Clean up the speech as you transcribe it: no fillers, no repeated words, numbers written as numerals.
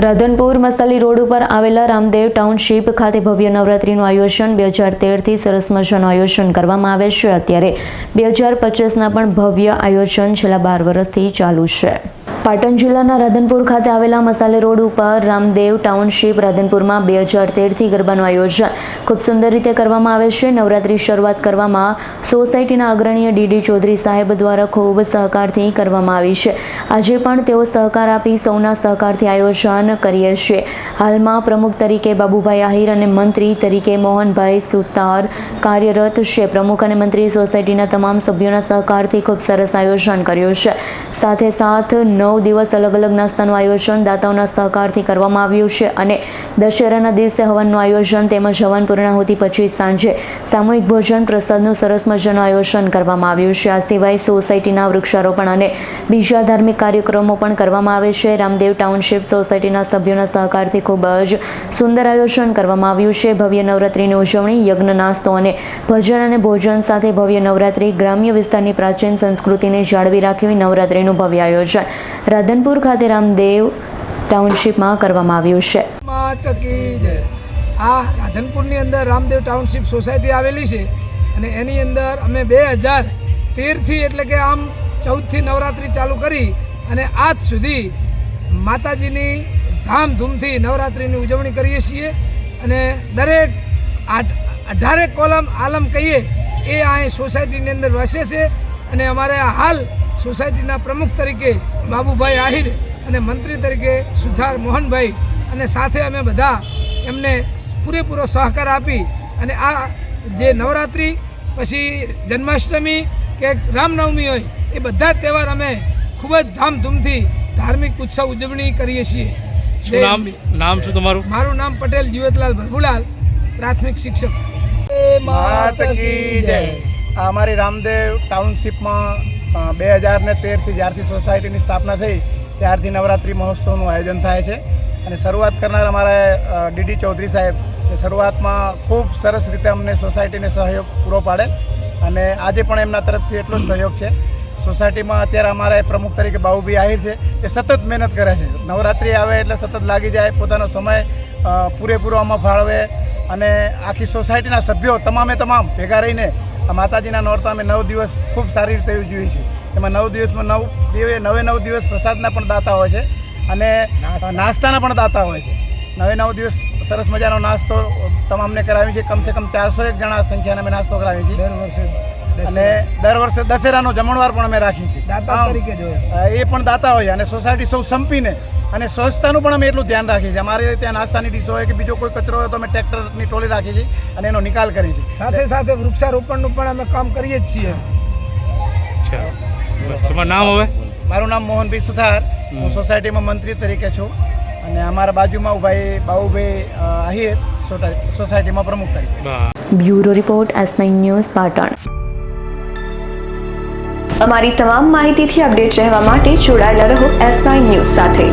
Radhanpur મસાલી road ઉપર આવેલા Ramdev township ખાતે ભવ્ય નવરાત્રીનું આયોજન 2013થી સરસ મજાનું આયોજન કરવામાં આવે છે। અત્યારે 2025ના પણ ભવ્ય આયોજન છેલ્લા 12 વર્ષથી ચાલુ છે। પાટણ જિલ્લાના રાધનપુર ખાતે આવેલા મસાલે રોડ ઉપર રામદેવ ટાઉનશીપ રાધનપુરમાં 2013થી ગરબાનું આયોજન ખૂબ સુંદર રીતે કરવામાં આવે છે। નવરાત્રી શરૂઆત કરવામાં સોસાયટીના અગ્રણીય ડીડી ચૌધરી સાહેબ દ્વારા ખૂબ સહકારથી કરવામાં આવી છે। આજે પણ તેઓ સહકાર આપી સૌના સહકારથી આયોજન કરીએ છીએ। હાલમાં પ્રમુખ તરીકે બાબુભાઈ આહિર અને મંત્રી તરીકે મોહનભાઈ સુતાર કાર્યરત છે। પ્રમુખ અને મંત્રી સોસાયટીના તમામ સભ્યોના સહકારથી ખૂબ સરસ આયોજન કર્યું છે। સાથે સાથ 9 દિવસ અલગ અલગ નાસ્તાનું આયોજન દાતાઓના સહકારથી કરવામાં આવ્યું છે અને દશેરાના દિવસે હવનનું આયોજન તેમજ હવન પૂર્ણાહુતિ પછી સાંજે સામૂહિક ભોજન પ્રસાદનું સરસ મજાનું આયોજન કરવામાં આવ્યું છે। આ સિવાય સોસાયટીના વૃક્ષારોપણ અને બીજા ધાર્મિક કાર્યક્રમો પણ કરવામાં આવે છે। રામદેવ ટાઉનશીપ સોસાયટીના સભ્યોના સહકારથી ખૂબ જ સુંદર આયોજન કરવામાં આવ્યું છે। ભવ્ય નવરાત્રીની ઉજવણી યજ્ઞ નાસ્તો અને ભજન અને ભોજન સાથે ભવ્ય નવરાત્રી ગ્રામ્ય વિસ્તારની પ્રાચીન સંસ્કૃતિને જાળવી રાખવી નવરાત્રીનું ભવ્ય આયોજન રાધનપુર ખાતે રામદેવ ટાઉનશીપમાં કરવામાં આવ્યું છે। આ રાધનપુરની અંદર રામદેવ ટાઉનશીપ સોસાયટી આવેલી છે અને એની અંદર અમે 2013થી એટલે કે આમ 14થી નવરાત્રિ ચાલુ કરી અને આજ સુધી માતાજીની ધામધૂમથી નવરાત્રિની ઉજવણી કરીએ છીએ અને દરેક 18 કોલમ આલમ કહીએ એ આ સોસાયટીની અંદર વસે છે અને અમારે હાલ સોસાયટીના પ્રમુખ તરીકે બાબુભાઈ આહિર અને મંત્રી તરીકે સુથાર મોહનભાઈ અને સાથે અમે બધા એમને પૂરેપૂરો સહકાર આપી અને આ જે નવરાત્રિ પછી જન્માષ્ટમી કે રામનવમી હોય એ બધા જ તહેવાર અમે ખૂબ જ ધામધૂમથી ધાર્મિક ઉત્સવ ઉજવણી કરીએ છીએ। નામ શું તમારું? મારું નામ પટેલ જીવતલાલ ભરભુલાલ, પ્રાથમિક શિક્ષક। અમારી રામદેવ ટાઉનશીપમાં 2013થી જ્યારથી સોસાયટીની સ્થાપના થઈ ત્યારથી નવરાત્રિ મહોત્સવનું આયોજન થાય છે અને શરૂઆત કરનાર અમારા ડીડી ચૌધરી સાહેબ એ શરૂઆતમાં ખૂબ સરસ રીતે અમને સોસાયટીને સહયોગ પૂરો પાડે અને આજે પણ એમના તરફથી એટલો જ સહયોગ છે। સોસાયટીમાં અત્યારે અમારા પ્રમુખ તરીકે બાબુભાઈ આહિર છે એ સતત મહેનત કરે છે। નવરાત્રિ આવે એટલે સતત લાગી જાય, પોતાનો સમય પૂરેપૂરો આમાં ફાળવે અને આખી સોસાયટીના સભ્યો તમામે તમામ ભેગા રહીને માતાજીના નોરતા અમે 9 દિવસ ખૂબ સારી રીતે ઉજવીએ છીએ। એમાં 9 દિવસમાં 9 દિવસ પ્રસાદના પણ દાતા હોય છે અને નાસ્તાના પણ દાતા હોય છે। 9 દિવસ સરસ મજાનો નાસ્તો તમામને કરાવીએ છીએ। કમસે કમ 401 જણા સંખ્યાને અમે નાસ્તો કરાવીએ છીએ દર વર્ષે અને દર વર્ષે દશેરાનો જમણવાર પણ અમે રાખીએ છીએ દાતા તરીકે એ પણ દાતા હોય અને સોસાયટી સૌ સંપીને અને સ્વચ્છતાનું પણ અમે એટલું ધ્યાન રાખીએ છીએ। અમારે ત્યાં નાસ્તાની ડીશો હોય કે બીજો કોઈ કચરો હોય તો અમે ટ્રેક્ટરની ટોલી રાખીએ છીએ અને એનો નિકાલ કરીએ છીએ। સાથે સાથે વૃક્ષારોપણનું પણ અમે કામ કરીએ જ છીએ। તમારું નામ? હવે મારું નામ મોહનભાઈ સુથાર, હું સોસાયટીમાં મંત્રી તરીકે છું અને અમારા બાજુમાં બાબુભાઈ આહિર સોસાયટીમાં પ્રમુખ તરીકે। Bureau report S9 news Patan. અમારી તમામ માહિતીથી અપડેટ રહેવા માટે જોડાયેલા રહો S9 ન્યૂઝ સાથે।